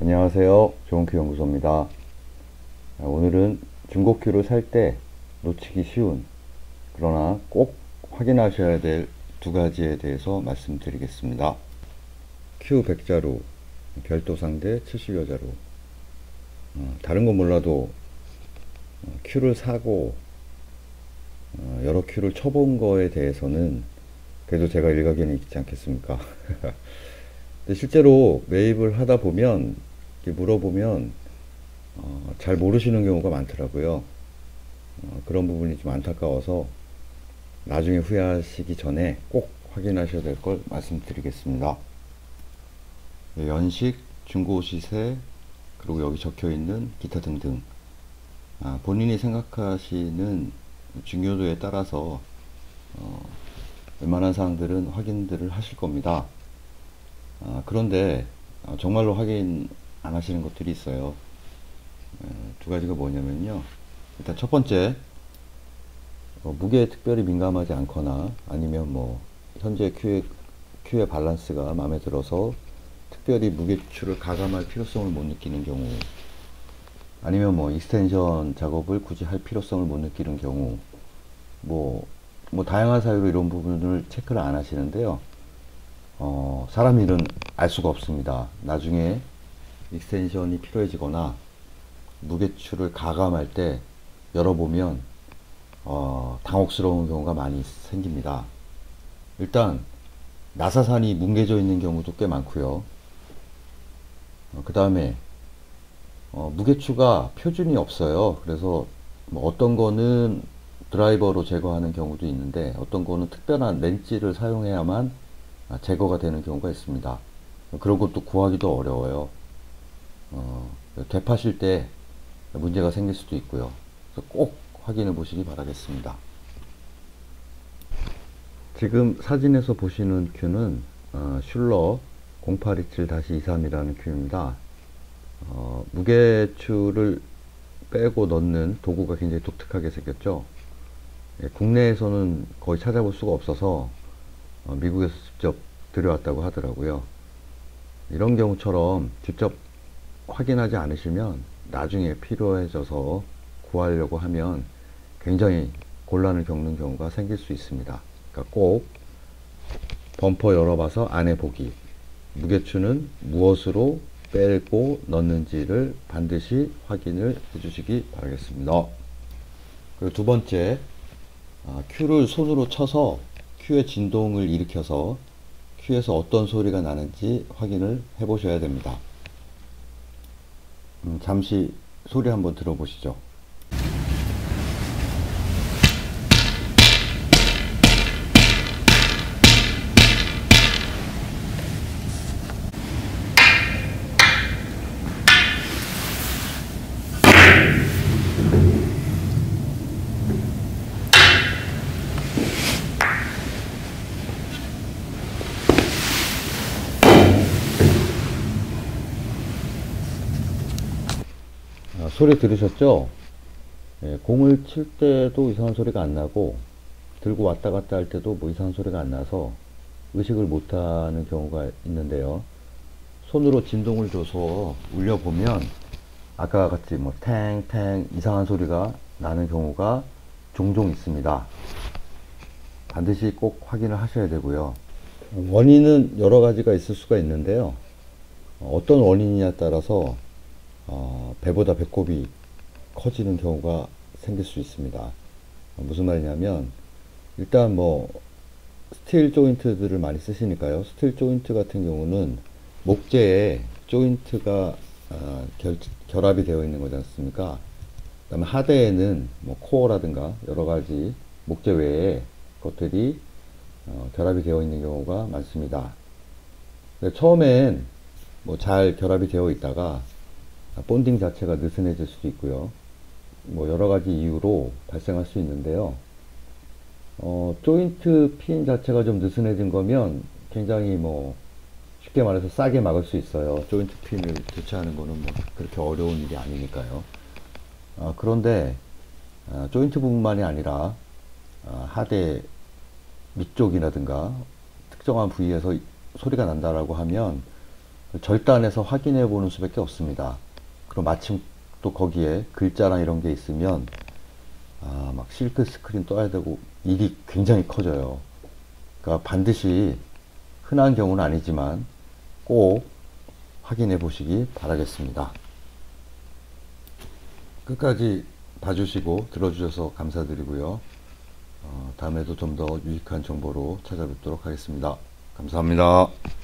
안녕하세요. 좋은큐 연구소입니다. 오늘은 중고큐를 살 때 놓치기 쉬운 그러나 꼭 확인하셔야 될 두 가지에 대해서 말씀드리겠습니다. 큐 100자루, 별도 상대 70여 자루. 다른 건 몰라도 큐를 사고 여러 큐를 쳐본 거에 대해서는 그래도 제가 일가견이 있지 않겠습니까? 근데 실제로 매입을 하다 보면 물어보면 잘 모르시는 경우가 많더라고요. 그런 부분이 좀 안타까워서 나중에 후회하시기 전에 꼭 확인하셔야 될 걸 말씀드리겠습니다. 연식, 중고시세, 그리고 여기 적혀 있는 기타 등등 본인이 생각하시는 중요도에 따라서 웬만한 사항들은 확인들을 하실 겁니다. 그런데 정말로 확인 안 하시는 것들이 있어요. 두 가지가 뭐냐면요. 일단 첫 번째, 무게에 특별히 민감하지 않거나 아니면 현재 큐의 밸런스가 마음에 들어서 특별히 무게추를 가감할 필요성을 못 느끼는 경우, 아니면 익스텐션 작업을 굳이 할 필요성을 못 느끼는 경우, 다양한 사유로 이런 부분을 체크를 안 하시는데요. 사람 일은 알 수가 없습니다. 나중에 익스텐션이 필요해지거나 무게추를 가감할 때 열어보면 당혹스러운 경우가 많이 생깁니다. 일단 나사산이 뭉개져 있는 경우도 꽤 많고요. 그 다음에 무게추가 표준이 없어요. 그래서 어떤 거는 드라이버로 제거하는 경우도 있는데 어떤 거는 특별한 렌치를 사용해야만 제거가 되는 경우가 있습니다. 그런 것도 구하기도 어려워요. 되파실 때 문제가 생길 수도 있고요. 그래서 꼭 확인해 보시기 바라겠습니다. 지금 사진에서 보시는 큐는 슐러 0827-23이라는 큐입니다. 무게추를 빼고 넣는 도구가 굉장히 독특하게 생겼죠. 국내에서는 거의 찾아볼 수가 없어서 미국에서 직접 들여왔다고 하더라고요. 이런 경우처럼 직접 확인하지 않으시면 나중에 필요해져서 구하려고 하면 굉장히 곤란을 겪는 경우가 생길 수 있습니다. 그러니까 꼭 범퍼 열어봐서 안에 보기, 무게추는 무엇으로 빼고 넣는지를 반드시 확인을 해주시기 바라겠습니다. 그리고 두 번째, 큐를 손으로 쳐서 큐의 진동을 일으켜서 큐에서 어떤 소리가 나는지 확인을 해 보셔야 됩니다. 잠시 소리 한번 들어보시죠. 소리 들으셨죠? 공을 칠 때도 이상한 소리가 안 나고 들고 왔다 갔다 할 때도 이상한 소리가 안 나서 의식을 못하는 경우가 있는데요. 손으로 진동을 줘서 울려보면 아까 같이 탱탱 이상한 소리가 나는 경우가 종종 있습니다. 반드시 꼭 확인을 하셔야 되고요. 원인은 여러 가지가 있을 수가 있는데요. 어떤 원인이냐에 따라서 배보다 배꼽이 커지는 경우가 생길 수 있습니다. 무슨 말이냐면 일단 스틸 조인트들을 많이 쓰시니까요. 스틸 조인트 같은 경우는 목재에 조인트가 결합이 되어 있는 거지 않습니까? 그 다음에 하대에는 코어라든가 여러 가지 목재 외에 것들이 결합이 되어 있는 경우가 많습니다. 처음엔 잘 결합이 되어 있다가 본딩 자체가 느슨해질 수도 있고요. 여러 가지 이유로 발생할 수 있는데요. 조인트 핀 자체가 좀 느슨해진 거면 굉장히 쉽게 말해서 싸게 막을 수 있어요. 조인트 핀을 교체하는 거는 그렇게 어려운 일이 아니니까요. 그런데 조인트 부분만이 아니라 하대 밑쪽이라든가 특정한 부위에서 소리가 난다라고 하면 절단해서 확인해 보는 수밖에 없습니다. 그럼 마침 또 거기에 글자랑 이런 게 있으면 막 실크 스크린 떠야 되고 일이 굉장히 커져요. 그러니까 반드시 흔한 경우는 아니지만 꼭 확인해 보시기 바라겠습니다. 끝까지 봐주시고 들어주셔서 감사드리고요. 다음에도 좀 더 유익한 정보로 찾아뵙도록 하겠습니다. 감사합니다.